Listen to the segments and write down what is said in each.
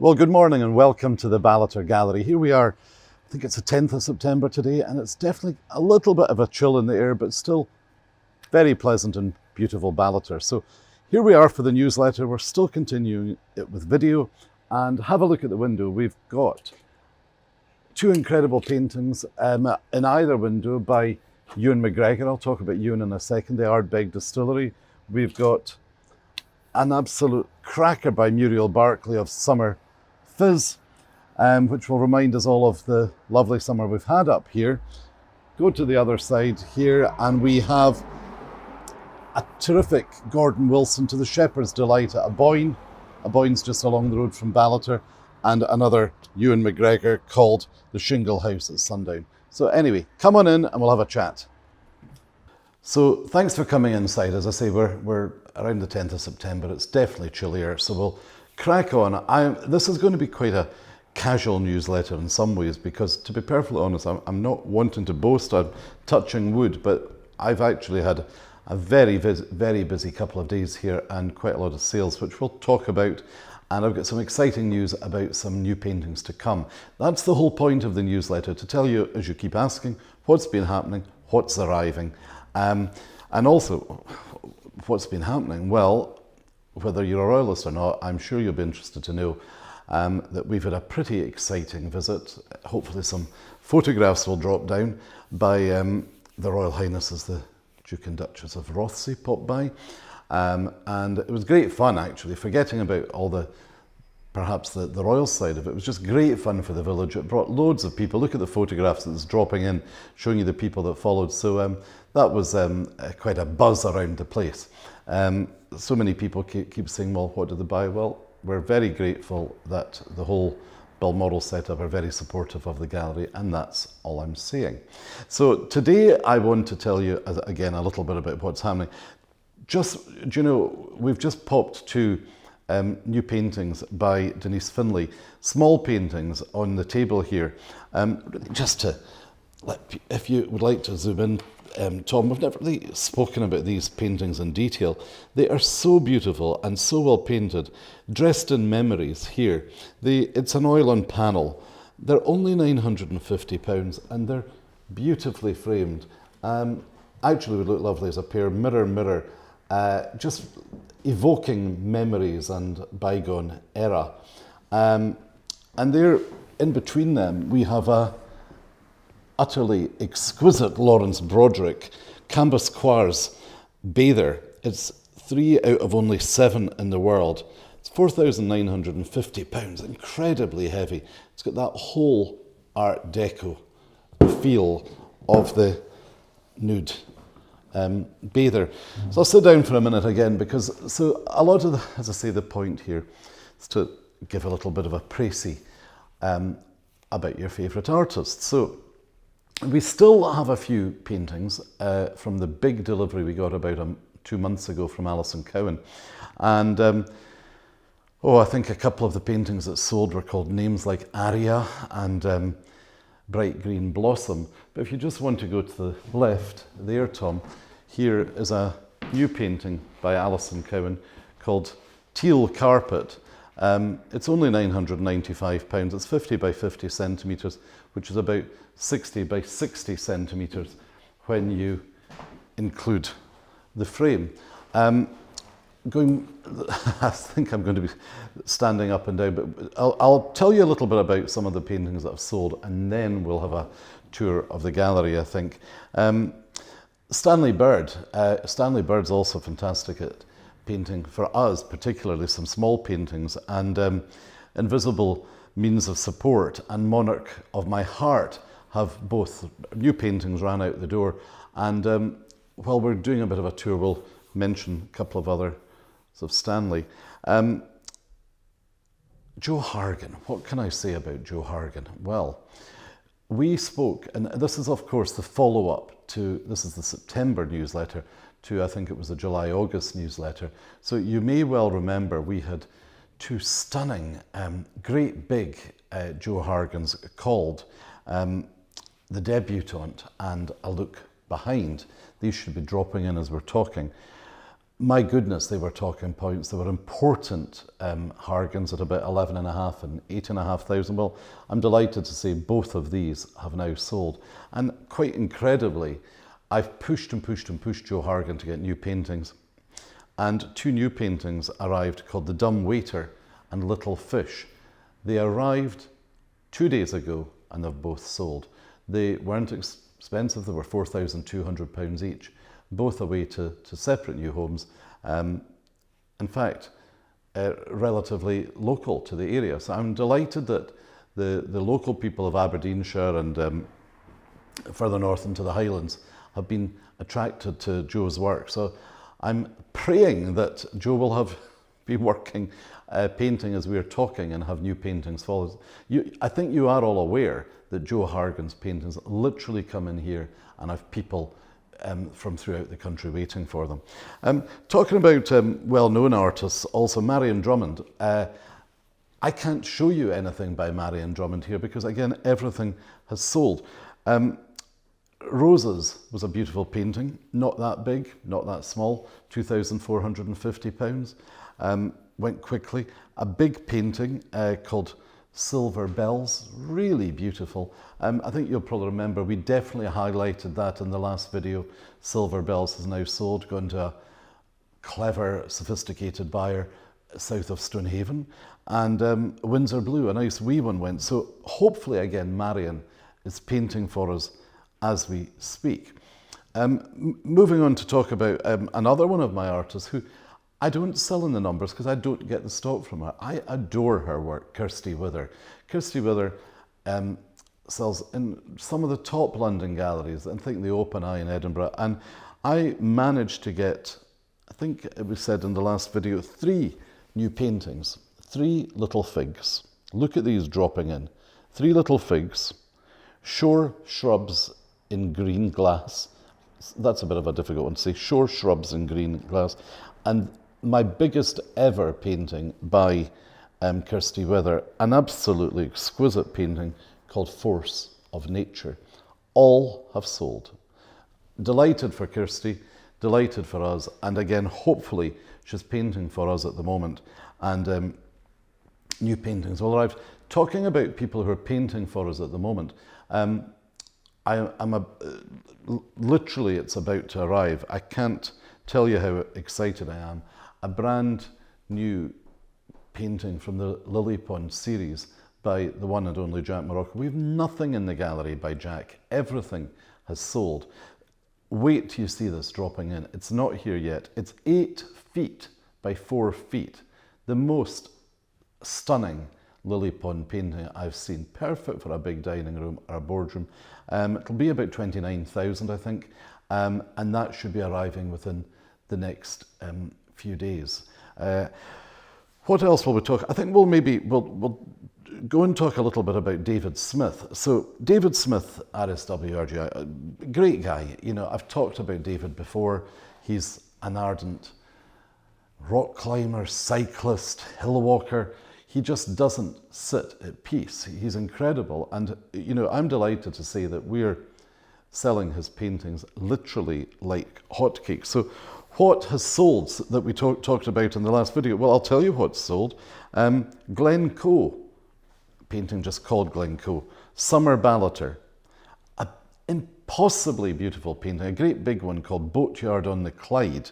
Well, good morning and welcome to the Ballater Gallery. Here we are, I think it's the 10th of September today, and it's definitely a little bit of a chill in the air, but still very pleasant and beautiful Ballater. So here we are for the newsletter. We're still continuing it with video, and have a look at the window. We've got two incredible paintings in either window by Ewan McGregor. I'll talk about Ewan in a second, the Ardbeg Distillery. We've got an absolute cracker by Muriel Barclay of Summer Fizz, which will remind us all of the lovely summer we've had up here. Go to the other side here and we have a terrific Gordon Wilson to the Shepherd's Delight at Aboyne. Aboyne's just along the road from Ballater, and another Ewan McGregor called the Shingle House at Sundown. So anyway, come on in and we'll have a chat. So thanks for coming inside. As I say, we're around the 10th of September. It's definitely chillier, so we'll crack on. This is going to be quite a casual newsletter in some ways, because to be perfectly honest, I'm not wanting to boast I'm touching wood, but I've actually had a very busy couple of days here and quite a lot of sales, which we'll talk about. And I've got some exciting news about some new paintings to come. That's the whole point of the newsletter, to tell you, as you keep asking, what's been happening, what's arriving, and also what's been happening. Well, whether you're a royalist or not, I'm sure you'll be interested to know that we've had a pretty exciting visit. Hopefully some photographs will drop down by the Royal Highnesses, the Duke and Duchess of Rothesay popped by. And it was great fun, actually, forgetting about all perhaps the royal side of it. It was just great fun for the village. It brought loads of people. Look at the photographs that's dropping in, showing you the people that followed. So that was quite a buzz around the place. So many people keep saying, well, what did they buy? Well, we're very grateful that the whole Balmoral setup are very supportive of the gallery, and that's all I'm saying. So today I want to tell you, again, a little bit about what's happening. Just, do you know, we've just popped two new paintings by Denise Finlay, small paintings on the table here. Just to, if you would like to zoom in, Tom, we've never really spoken about these paintings in detail. They are so beautiful and so well painted, dressed in memories here. It's an oil on panel. They're only £950 and they're beautifully framed. Actually would look lovely as a pair, mirror, mirror, just evoking memories and bygone era. And there, in between them, we have a utterly exquisite Laurence Broderick CAMUSCROISE bather. It's 3 out of only 7 in the world. It's £4,950, incredibly heavy. It's got that whole Art Deco feel of the nude bather. So I'll sit down for a minute again, because a lot of as I say, the point here is to give a little bit of a précis about your favourite artists. So we still have a few paintings from the big delivery we got about 2 months ago from Alison Cowan. And I think a couple of the paintings that sold were called names like Aria and Bright Green Blossom. But if you just want to go to the left there, Tom, here is a new painting by Alison Cowan called Teal Carpet. It's only £995. It's 50 by 50 centimetres, which is about 60 by 60 centimetres when you include the frame. I think I'm going to be standing up and down, but I'll tell you a little bit about some of the paintings that have sold, and then we'll have a tour of the gallery, I think. Stanley Bird. Stanley Bird's also fantastic at painting, for us particularly, some small paintings, and Invisible Means of Support and Monarch of My Heart have both new paintings ran out the door. And while we're doing a bit of a tour, we'll mention a couple of other of Stanley. Joe Hargan. What can I say about Joe Hargan? Well, we spoke, and this is of course the follow-up to, this is the September newsletter, to I think it was the July-August newsletter. So you may well remember we had two stunning, great big Joe Hargans called The Debutante and A Look Behind. These should be dropping in as we're talking. my goodness, they were talking points. They were important Hargans at about 11,500 and 8,500. Well, I'm delighted to say both of these have now sold. And quite incredibly, I've pushed and pushed and pushed Joe Hargan to get new paintings. And 2 new paintings arrived called The Dumb Waiter and Little Fish. They arrived 2 days ago and they've both sold. They weren't expensive, they were £4,200 each. Both away to separate new homes. In fact, relatively local to the area. So I'm delighted that the local people of Aberdeenshire and further north into the Highlands have been attracted to Joe's work. So I'm praying that Joe will be working, painting as we're talking and have new paintings follow. I think you are all aware that Joe Hargan's paintings literally come in here and have people from throughout the country waiting for them. Talking about well-known artists, also Marion Drummond. I can't show you anything by Marion Drummond here because, again, everything has sold. Roses was a beautiful painting, not that big, not that small, £2,450. Went quickly. A big painting called Silver Bells, really beautiful. I think you'll probably remember we definitely highlighted that in the last video. Silver Bells has now sold, gone to a clever, sophisticated buyer south of Stonehaven. And Windsor Blue, a nice wee one went. So hopefully again, Marion is painting for us as we speak. Moving on to talk about another one of my artists who I don't sell in the numbers because I don't get the stock from her. I adore her work, KIRSTY Wither. KIRSTY Wither sells in some of the top London galleries, I think the Open Eye in Edinburgh. And I managed to get, I think it was said in the last video, 3 new paintings, 3 little figs. Look at these dropping in. 3 little figs, shore shrubs in green glass. That's a bit of a difficult one to say. Shore shrubs in green glass. And my biggest ever painting by KIRSTY Wither, an absolutely exquisite painting called Force of Nature. All have sold. Delighted for KIRSTY, delighted for us, and again, hopefully she's painting for us at the moment, and new paintings will arrive. Talking about people who are painting for us at the moment, literally it's about to arrive. I can't tell you how excited I am. A brand new painting from the Lily Pond series by the one and only Jack Morocco. We have nothing in the gallery by Jack. Everything has sold. Wait till you see this dropping in. It's not here yet. It's 8 feet by 4 feet. The most stunning Lily Pond painting I've seen. Perfect for a big dining room or a boardroom. It'll be about 29,000, I think, and that should be arriving within the next few days. What else will we talk? I think we'll go and talk a little bit about David Smith. So David Smith, RSWRG, great guy. You know, I've talked about David before. He's an ardent rock climber, cyclist, hill walker. He just doesn't sit at peace. He's incredible. And, you know, I'm delighted to say that we're selling his paintings literally like hotcakes. So what has sold that we talked about in the last video? Well, I'll tell you what's sold. Glencoe, painting just called Glencoe. Summer Ballater, an impossibly beautiful painting, a great big one called Boatyard on the Clyde.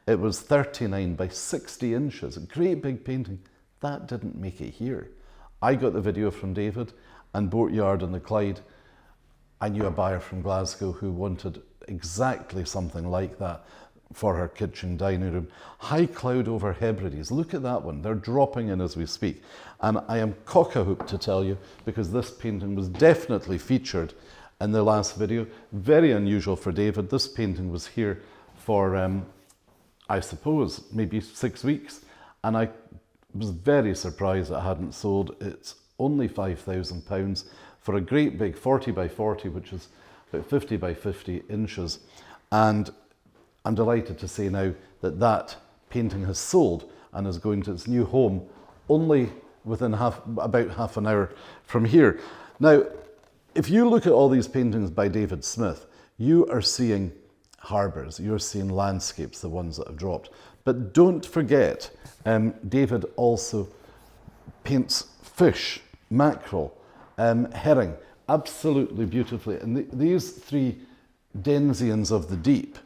It was 39 by 60 inches, a great big painting. That didn't make it here. I got the video from David, and Boatyard on the Clyde, I knew a buyer from Glasgow who wanted exactly something like that for her kitchen dining room. High Cloud over Hebrides. Look at that one. They're dropping in as we speak. And I am cock-a-hoop to tell you, because this painting was definitely featured in the last video. Very unusual for David. This painting was here for, I suppose, maybe 6 weeks. And I was very surprised it hadn't sold. It's only £5,000 for a great big 40 by 40, which is about 50 by 50 inches. And I'm delighted to say now that that painting has sold and is going to its new home only within about half an hour from here. Now, if you look at all these paintings by David Smith, you are seeing harbours. You're seeing landscapes, the ones that have dropped. But don't forget, David also paints fish, mackerel, herring, absolutely beautifully. And these three denizens of the deep,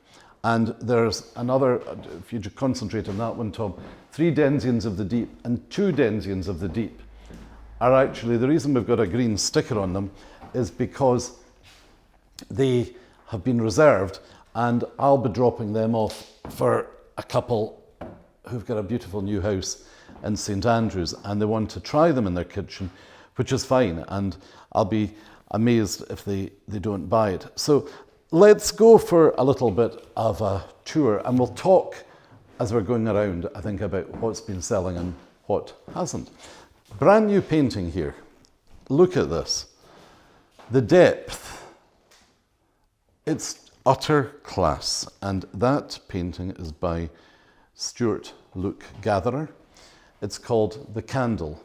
and there's another, if you concentrate on that one, Tom, 3 denizens of the deep and 2 denizens of the deep are actually, the reason we've got a green sticker on them is because they have been reserved, and I'll be dropping them off for a couple who've got a beautiful new house in St Andrews and they want to try them in their kitchen, which is fine, and I'll be amazed if they don't buy it. So let's go for a little bit of a tour, and we'll talk as we're going around, I think, about what's been selling and what hasn't. Brand new painting here. Look at this. The depth. It's utter class, and that painting is by Stuart Luke Gatherer. It's called The Candle.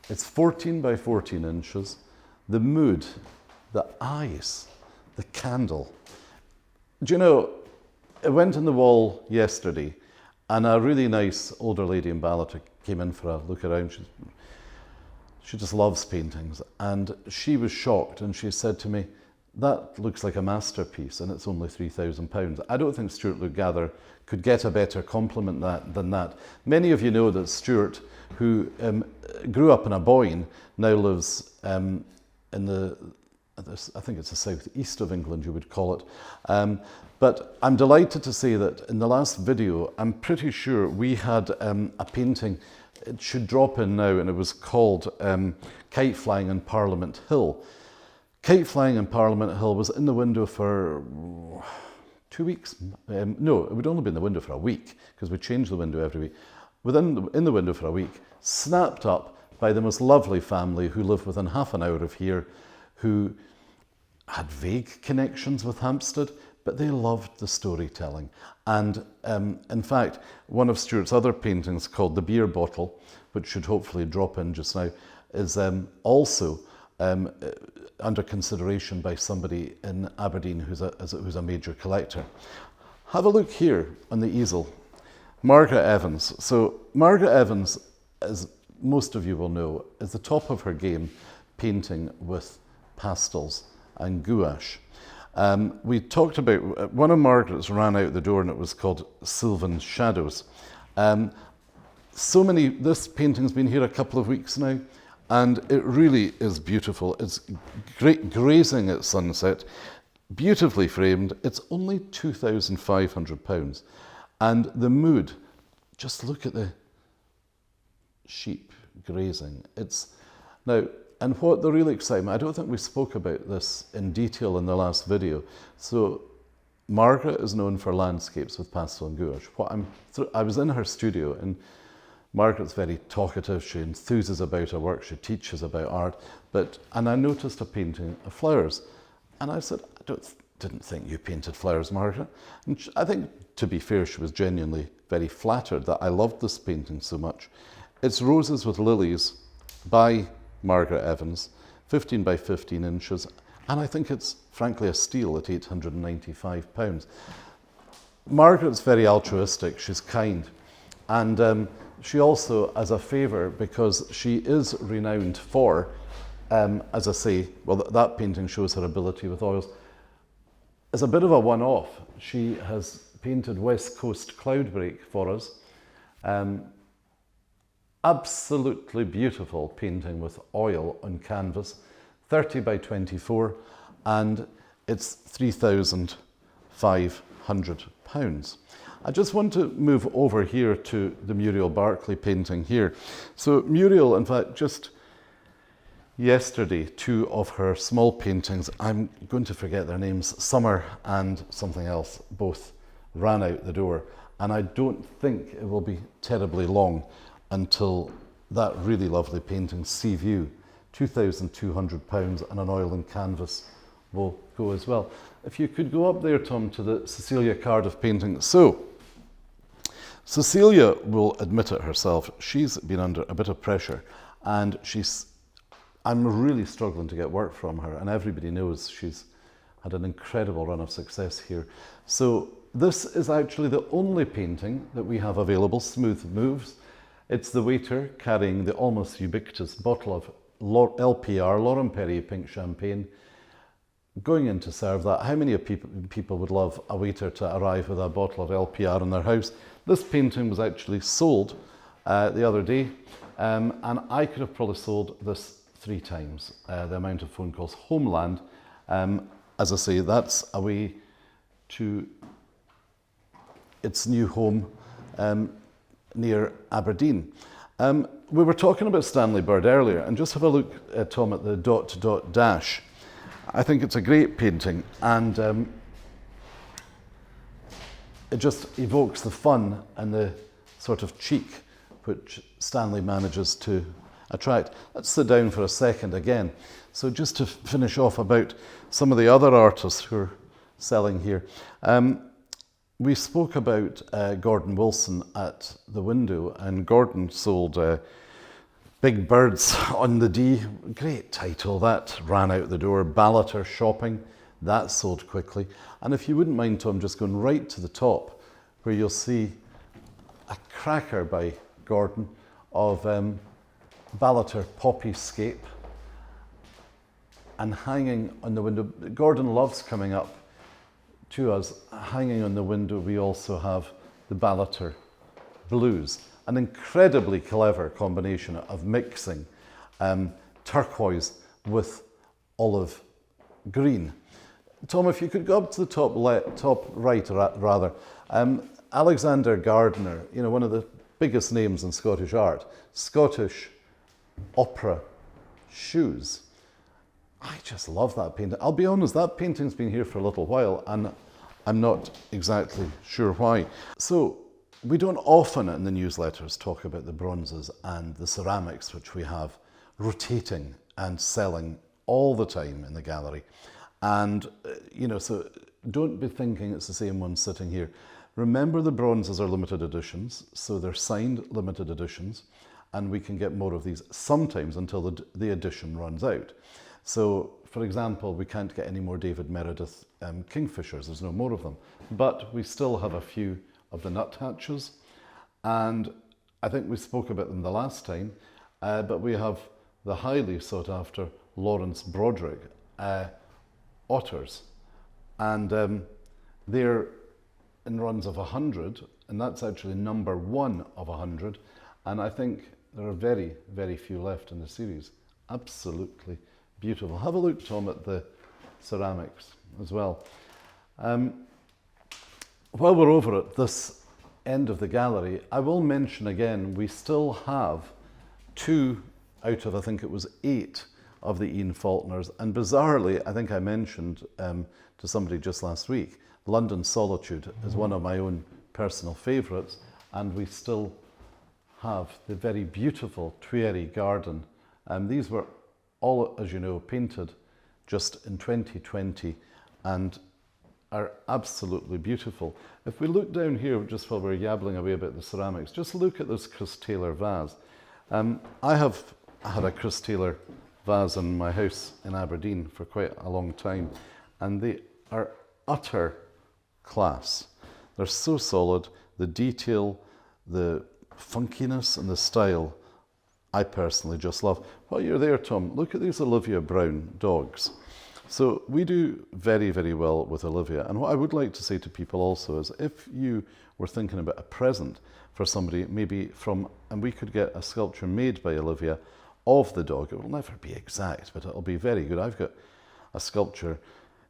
It's 14 by 14 inches. The mood, the eyes, the candle. Do you know, it went on the wall yesterday, and a really nice older lady in Ballater came in for a look around. She just loves paintings, and she was shocked, and she said to me, that looks like a masterpiece, and it's only £3,000. I don't think Stuart Luke Gatherer could get a better compliment than that. Many of you know that Stuart, who grew up in Aboyne, now lives in I think it's the southeast of England, you would call it. But I'm delighted to say that in the last video, I'm pretty sure we had a painting, it should drop in now, and it was called Kite Flying in Parliament Hill. Kite Flying in Parliament Hill was in the window for 2 weeks. No, it would only be in the window for a week, because we change the window every week. In the window for a week, snapped up by the most lovely family who live within half an hour of here, who had vague connections with Hampstead, but they loved the storytelling. And in fact, one of Stuart's other paintings called The Beer Bottle, which should hopefully drop in just now, is also under consideration by somebody in Aberdeen who's a major collector. Have a look here on the easel. Margaret Evans. So Margaret Evans, as most of you will know, is the top of her game painting with pastels and gouache. We talked about, one of Margaret's ran out the door and it was called Sylvan Shadows. This painting's been here a couple of weeks now, and it really is beautiful. It's great, grazing at sunset, beautifully framed. It's only £2,500. And the mood, just look at the sheep grazing. And what the real excitement, I don't think we spoke about this in detail in the last video. So Margaret is known for landscapes with pastel and gouache. I was in her studio, and Margaret's very talkative. She enthuses about her work. She teaches about art. And I noticed a painting of flowers. And I said, I didn't think you painted flowers, Margaret. And I think, to be fair, she was genuinely very flattered that I loved this painting so much. It's Roses with Lilies by Margaret Evans, 15 by 15 inches. And I think it's, frankly, a steal at £895. Margaret's very altruistic. She's kind. And she also, as a favour, because she is renowned for, as I say, well, that painting shows her ability with oils. As a bit of a one-off, she has painted West Coast Cloudbreak for us. Absolutely beautiful painting with oil on canvas, 30 by 24, and it's £3,500. I just want to move over here to the Muriel Barclay painting here. So Muriel, in fact, just yesterday, 2 of her small paintings, I'm going to forget their names, Summer and something else, both ran out the door. And I don't think it will be terribly long until that really lovely painting, Sea View, £2,200, and an oil and canvas will go as well. If you could go up there, Tom, to the Cecilia Cardiff painting. So, Cecilia will admit it herself, she's been under a bit of pressure, and I'm really struggling to get work from her, and everybody knows she's had an incredible run of success here. So this is actually the only painting that we have available, Smooth Moves. It's the waiter carrying the almost ubiquitous bottle of LPR, Laurent Perrier Pink Champagne, going in to serve that. How many people would love a waiter to arrive with a bottle of LPR in their house? This painting was actually sold the other day, and I could have probably sold this 3 times the amount of phone calls. Homeland, as I say, that's away to its new home near Aberdeen. We were talking about Stanley Bird earlier, and just have a look, Tom, at the dot dot dash. I think it's a great painting, and it just evokes the fun and the sort of cheek which Stanley manages to attract. Let's sit down for a second again. So just to finish off about some of the other artists who are selling here. We spoke about Gordon Wilson at the window, and Gordon sold Big Birds on the Dee. Great title, that ran out the door. Ballater Shopping, that sold quickly. And if you wouldn't mind, Tom, just going right to the top, where you'll see a cracker by Gordon of Ballater Poppyscape, and hanging on the window, Gordon loves coming up to us. Hanging on the window, we also have the Ballater Blues, an incredibly clever combination of mixing turquoise with olive green. Tom, if you could go up to the top right, rather. Alexander Gardner, you know, one of the biggest names in Scottish art. Scottish opera shoes. I just love that painting. I'll be honest, that painting's been here for a little while, and I'm not exactly sure why. So we don't often in the newsletters talk about the bronzes and the ceramics which we have rotating and selling all the time in the gallery. And, you know, so don't be thinking it's the same one sitting here. Remember, the bronzes are limited editions, so they're signed limited editions, and we can get more of these sometimes until the edition runs out. So, for example, we can't get any more David Meredith Kingfishers, there's no more of them, but we still have a few of the nuthatches, and I think we spoke about them the last time, but we have the highly sought after Laurence Broderick otters, and they're in runs of 100, and that's actually number 1 of 100, and I think there are very, very few left in the series. Absolutely beautiful. Have a look, Tom, at the ceramics as well. While we're over at this end of the gallery, I will mention again, we still have 2 out of, I think it was 8 of the Ian Faulkners, and bizarrely, I think I mentioned to somebody just last week, London Solitude is one of my own personal favourites, and we still have the very beautiful Tuileries Garden. These were all, as you know, painted just in 2020 and are absolutely beautiful. If we look down here, just while we're yabbling away about the ceramics, just look at this Chris Taylor vase. I have had a Chris Taylor vase in my house in Aberdeen for quite a long time, and they are utter class. They're so solid, the detail, the funkiness and the style, I personally just love. While you're there, Tom, look at these Olivia Brown dogs. So we do very, very well with Olivia. And what I would like to say to people also is, if you were thinking about a present for somebody, maybe from, and we could get a sculpture made by Olivia of the dog. It will never be exact, but it'll be very good. I've got a sculpture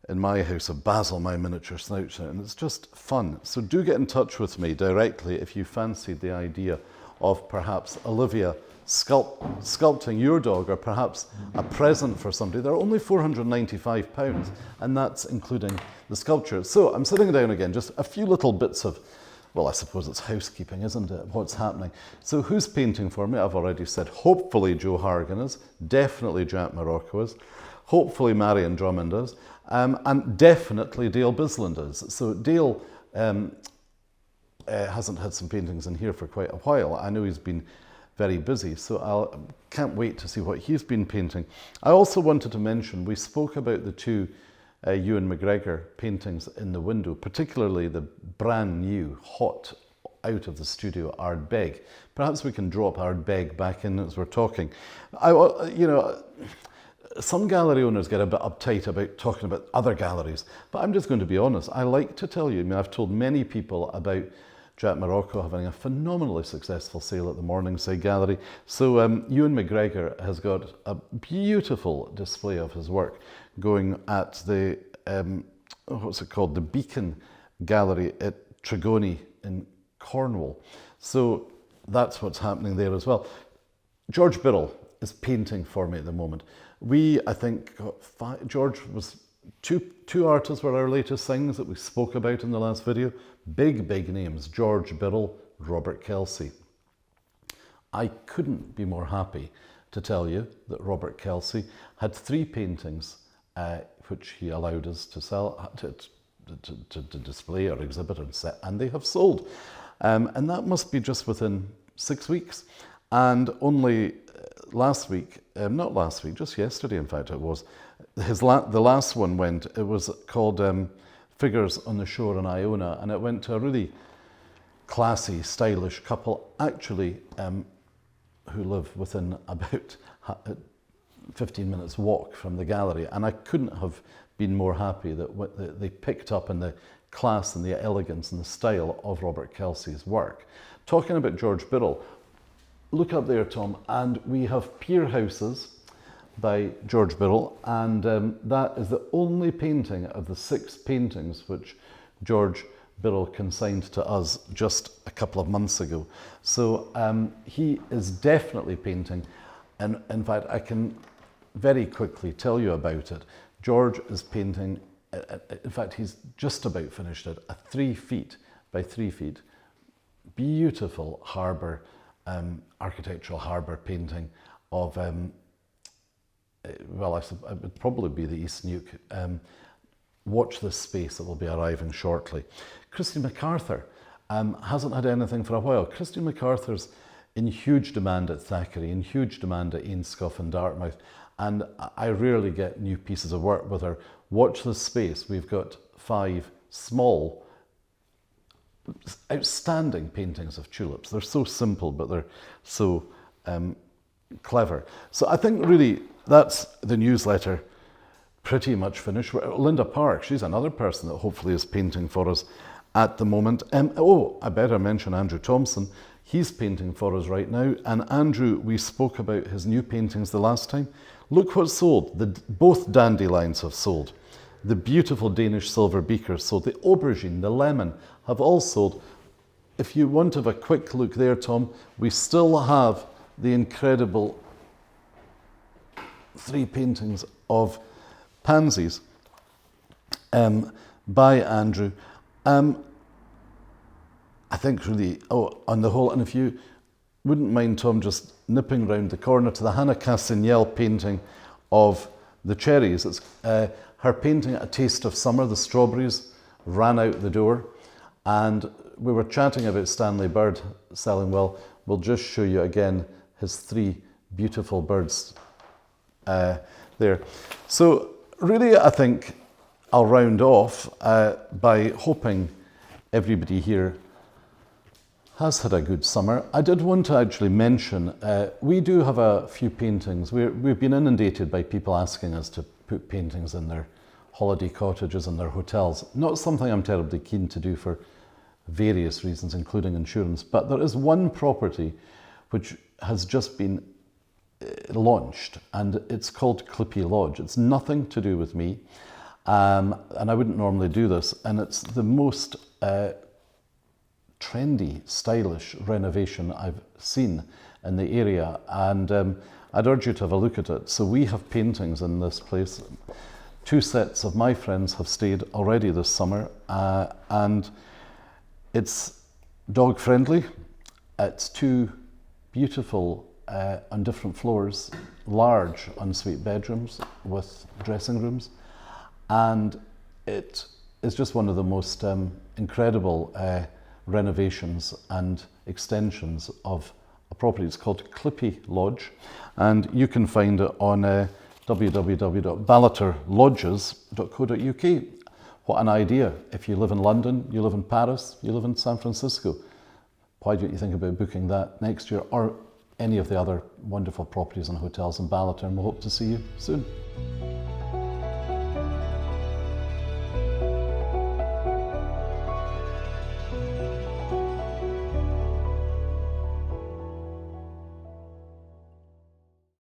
in my house of Basil, my miniature schnauzer, and it's just fun. So do get in touch with me directly if you fancied the idea of perhaps Olivia sculpting your dog, or perhaps a present for somebody. They're only £495, and that's including the sculpture. So I'm sitting down again, just a few little bits of, well, I suppose it's housekeeping, isn't it? What's happening? So who's painting for me? I've already said, hopefully Joe Hargan is, definitely Jack Morocco is, hopefully Marion Drummond is, and definitely Dale Bisland is. So Dale hasn't had some paintings in here for quite a while. I know he's been very busy, so I can't wait to see what he's been painting. I also wanted to mention, we spoke about the 2 Ewan McGregor paintings in the window, particularly the brand new, hot, out of the studio Ardbeg. Perhaps we can drop Ardbeg back in as we're talking. You know, some gallery owners get a bit uptight about talking about other galleries, but I'm just going to be honest. I like to tell you, I mean, I've told many people about Jack Morocco having a phenomenally successful sale at the Morningside Gallery. So Ewan McGregor has got a beautiful display of his work going at the, what's it called, the Beacon Gallery at Tregony in Cornwall. So that's what's happening there as well. George Birrell is painting for me at the moment. I think, George was, two artists were our latest things that we spoke about in the last video. Big names, George Birrell, Robert Kelsey. I couldn't be more happy to tell you that Robert Kelsey had 3 paintings which he allowed us to sell, to display or exhibit and they have sold. And that must be just within 6 weeks. And only last week, not last week, just yesterday in fact it was, the last one went, it was called Figures on the Shore in Iona, and it went to a really classy, stylish couple, actually, who live within about 15 minutes walk from the gallery. And I couldn't have been more happy that they picked up on the class and the elegance and the style of Robert Kelsey's work. Talking about George Birrell, look up there, Tom, and we have Pier Houses by George Birrell, and that is the only painting of the 6 paintings which George Birrell consigned to us just a couple of months ago. So he is definitely painting, and in fact I can very quickly tell you about it. George is painting, in fact he's just about finished it, a 3 feet by 3 feet, beautiful harbour, architectural harbour painting of well, it would probably be the East Nuke. Watch this space, it will be arriving shortly. Kirsty MacArthur hasn't had anything for a while. Kirsty MacArthur's in huge demand at Thackeray, in huge demand at Ainscough and Dartmouth, and I rarely get new pieces of work with her. Watch this space. We've got 5 small, outstanding paintings of tulips. They're so simple, but they're so clever. So I think really that's the newsletter pretty much finished. Linda Park, she's another person that hopefully is painting for us at the moment. Oh, I better mention Andrew Thompson. He's painting for us right now. And Andrew, we spoke about his new paintings the last time. Look what's sold. Both dandelions have sold. The beautiful Danish silver beakers sold. The aubergine, the lemon have all sold. If you want to have a quick look there, Tom, we still have the incredible 3 paintings of pansies by Andrew. I think really, on the whole, and if you wouldn't mind, Tom, just nipping round the corner to the Hannah Castagnel painting of the cherries. It's her painting A Taste of Summer. The strawberries ran out the door, and we were chatting about Stanley Bird selling well. We'll just show you again his 3 beautiful birds there. So really, I think I'll round off by hoping everybody here has had a good summer. I did want to actually mention, we do have a few paintings. We've been inundated by people asking us to put paintings in their holiday cottages and their hotels. Not something I'm terribly keen to do for various reasons, including insurance, but there is one property which has just been launched, and it's called Clippy Lodge. It's nothing to do with me, and I wouldn't normally do this, and it's the most trendy, stylish renovation I've seen in the area, and I'd urge you to have a look at it. So we have paintings in this place. 2 sets of my friends have stayed already this summer, and it's dog friendly. It's 2 beautiful on different floors, large ensuite bedrooms with dressing rooms, and it is just one of the most incredible renovations and extensions of a property. It's called Clippy Lodge, and you can find it on www.ballaterlodges.co.uk. What an idea. If you live in London, you live in Paris, you live in San Francisco, why don't you think about booking that next year, or any of the other wonderful properties and hotels in Ballater, and we'll hope to see you soon.